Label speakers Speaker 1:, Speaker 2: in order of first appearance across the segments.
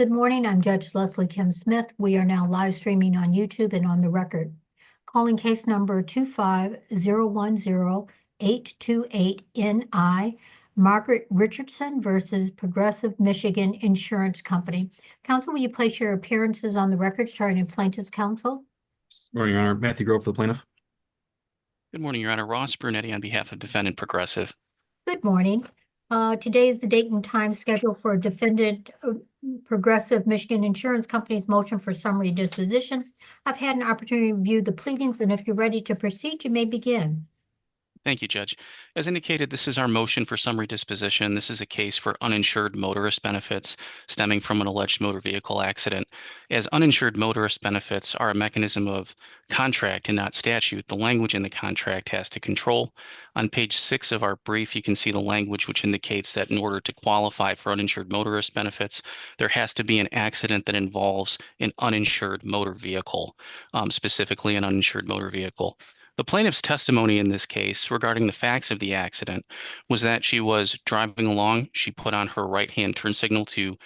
Speaker 1: Good morning. I'm Judge Leslie Kim Smith. We are now live streaming on YouTube and on the record. Calling case number 25010-828-NI, Margaret Richardson versus Progressive Michigan Insurance Company. Counsel, will you place your appearances on the record starting in plaintiff's counsel?
Speaker 2: Morning, Your Honor. Matthew Grove for the plaintiff.
Speaker 3: Good morning, Your Honor. Ross Brunetti on behalf of Defendant Progressive.
Speaker 1: Good morning. Today is the date and time scheduled for defendant Progressive Michigan Insurance Company's motion for summary disposition. I've had an opportunity to review the pleadings, and if you're ready to proceed, you may begin.
Speaker 3: Thank you, Judge. As indicated, this is our motion for summary disposition. This is a case for uninsured motorist benefits stemming from an alleged motor vehicle accident. As uninsured motorist benefits are a mechanism of contract and not statute, the language in the contract has to control. On page 6 of our brief, you can see the language which indicates that in order to qualify for uninsured motorist benefits, there has to be an accident that involves an uninsured motor vehicle, specifically an uninsured motor vehicle. The plaintiff's testimony in this case regarding the facts of the accident was that she was driving along. She put on her right-hand turn signal to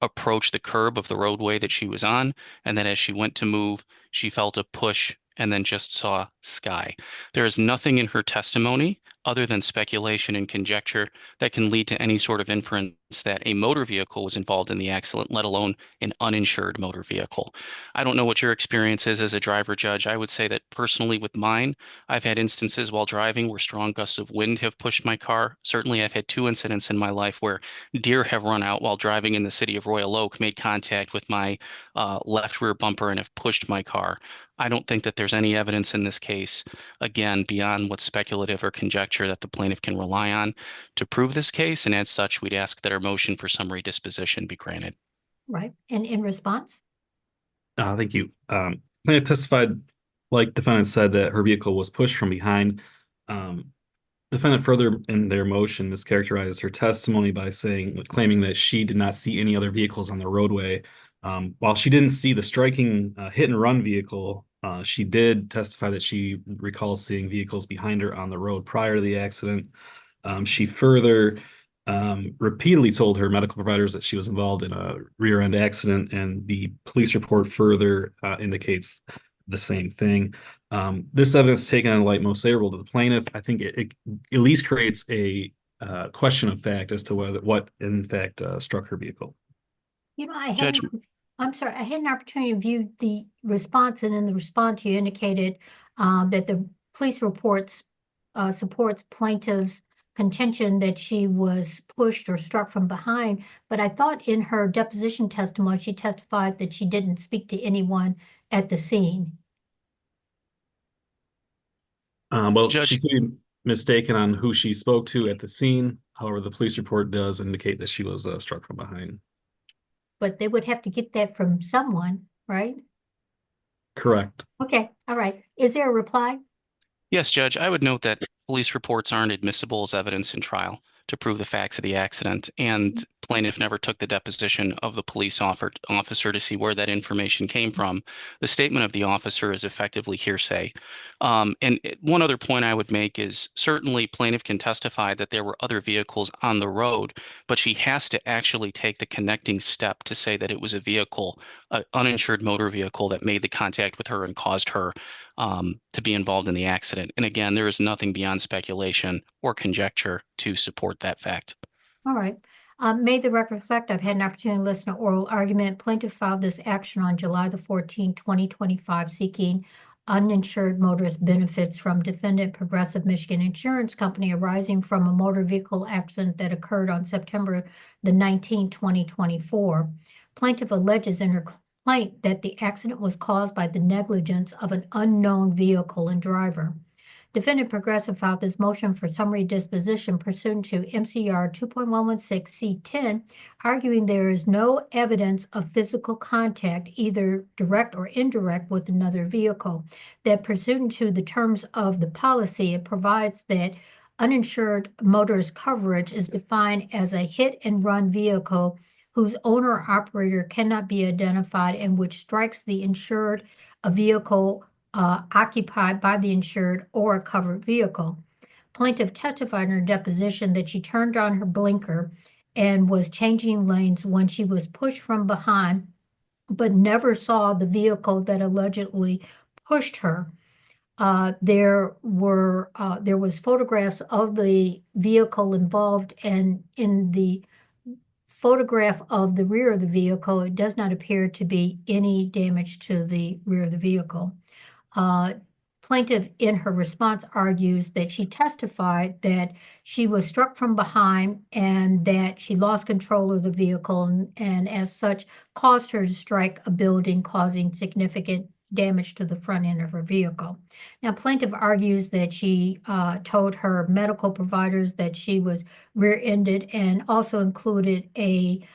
Speaker 3: approach the curb of the roadway that she was on. And then as she went to move, she felt a push and then just saw sky. There is nothing in her testimony other than speculation and conjecture that can lead to any sort of inference that a motor vehicle was involved in the accident, let alone an uninsured motor vehicle. I don't know what your experience is as a driver, Judge. I would say that personally with mine, I've had instances while driving where strong gusts of wind have pushed my car. Certainly, I've had 2 incidents in my life where deer have run out while driving in the city of Royal Oak, made contact with my left rear bumper and have pushed my car. I don't think that there's any evidence in this case, again, beyond what's speculative or conjecture that the plaintiff can rely on to prove this case. And as such, we'd ask that our motion for summary disposition be granted.
Speaker 1: Right. And in response?
Speaker 2: Thank you. Plaintiff testified, like defendant said, that her vehicle was pushed from behind. Defendant further in their motion mischaracterized her testimony by claiming that she did not see any other vehicles on the roadway. While she didn't see the striking hit and run vehicle, she did testify that she recalls seeing vehicles behind her on the road prior to the accident. She further repeatedly told her medical providers that she was involved in a rear end accident, and the police report further indicates the same thing. This evidence taken in light most favorable to the plaintiff. I think it at least creates a question of fact as to what in fact struck her vehicle.
Speaker 1: You know, I'm sorry, I had an opportunity to view the response, and in the response you indicated that the police reports supports plaintiff's contention that she was pushed or struck from behind, but I thought in her deposition testimony she testified that she didn't speak to anyone at the scene.
Speaker 2: Well,
Speaker 3: Judge,
Speaker 2: she could be mistaken on who she spoke to at the scene. However, the police report does indicate that she was struck from behind.
Speaker 1: But they would have to get that from someone, right?
Speaker 2: Correct.
Speaker 1: Okay, all right. Is there a reply?
Speaker 3: yes, Judge, I would note that police reports aren't admissible as evidence in trial to prove the facts of the accident, and plaintiff never took the deposition of the police officer to see where that information came from. The statement of the officer is effectively hearsay. One other point I would make is certainly plaintiff can testify that there were other vehicles on the road, but she has to actually take the connecting step to say that it was a vehicle, an uninsured motor vehicle that made the contact with her and caused her to be involved in the accident. And again, there is nothing beyond speculation or conjecture to support that fact.
Speaker 1: All right. May the record reflect, I've had an opportunity to listen to oral argument. Plaintiff filed this action on July the 14th, 2025, seeking uninsured motorist benefits from defendant Progressive Michigan Insurance Company arising from a motor vehicle accident that occurred on September the 19th, 2024. Plaintiff alleges in her complaint that the accident was caused by the negligence of an unknown vehicle and driver. Defendant Progressive filed this motion for summary disposition pursuant to MCR 2.116C10, arguing there is no evidence of physical contact, either direct or indirect, with another vehicle. That pursuant to the terms of the policy, it provides that uninsured motorist coverage is defined as a hit and run vehicle whose owner or operator cannot be identified and which strikes the insured a vehicle occupied by the insured or a covered vehicle. Plaintiff testified in her deposition that she turned on her blinker and was changing lanes when she was pushed from behind, but never saw the vehicle that allegedly pushed her. There was photographs of the vehicle involved, and in the photograph of the rear of the vehicle, it does not appear to be any damage to the rear of the vehicle. Plaintiff, in her response, argues that she testified that she was struck from behind and that she lost control of the vehicle and as such caused her to strike a building, causing significant damage to the front end of her vehicle. Now, plaintiff argues that she told her medical providers that she was rear-ended and also included a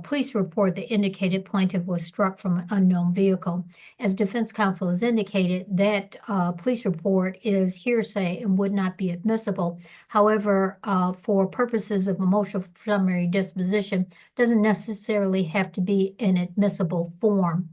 Speaker 1: police report that indicated plaintiff was struck from an unknown vehicle. As defense counsel has indicated, that police report is hearsay and would not be admissible. However, for purposes of a motion for summary disposition, doesn't necessarily have to be in admissible form.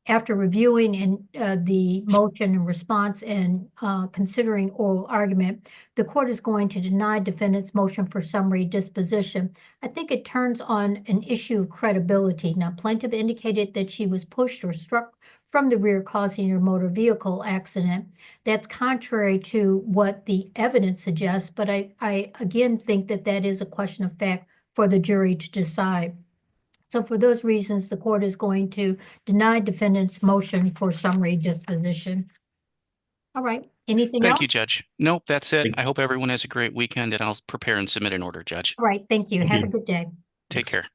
Speaker 1: After reviewing the motion and response and considering oral argument, the court is going to deny defendant's motion for summary disposition. I think it turns on an issue of credibility. Now, plaintiff indicated that she was pushed or struck from the rear, causing her motor vehicle accident. That's contrary to what the evidence suggests, but I again think that that is a question of fact for the jury to decide. So for those reasons, the court is going to deny defendant's motion for summary disposition. All right, anything else?
Speaker 3: Thank you, Judge. Nope, that's it.
Speaker 2: Thank-
Speaker 3: I hope everyone has a great weekend, and I'll prepare and submit an order, Judge.
Speaker 1: All right, thank you.
Speaker 2: Thank
Speaker 1: Have
Speaker 2: you.
Speaker 1: a good day.
Speaker 3: Take
Speaker 2: Thanks.
Speaker 3: care.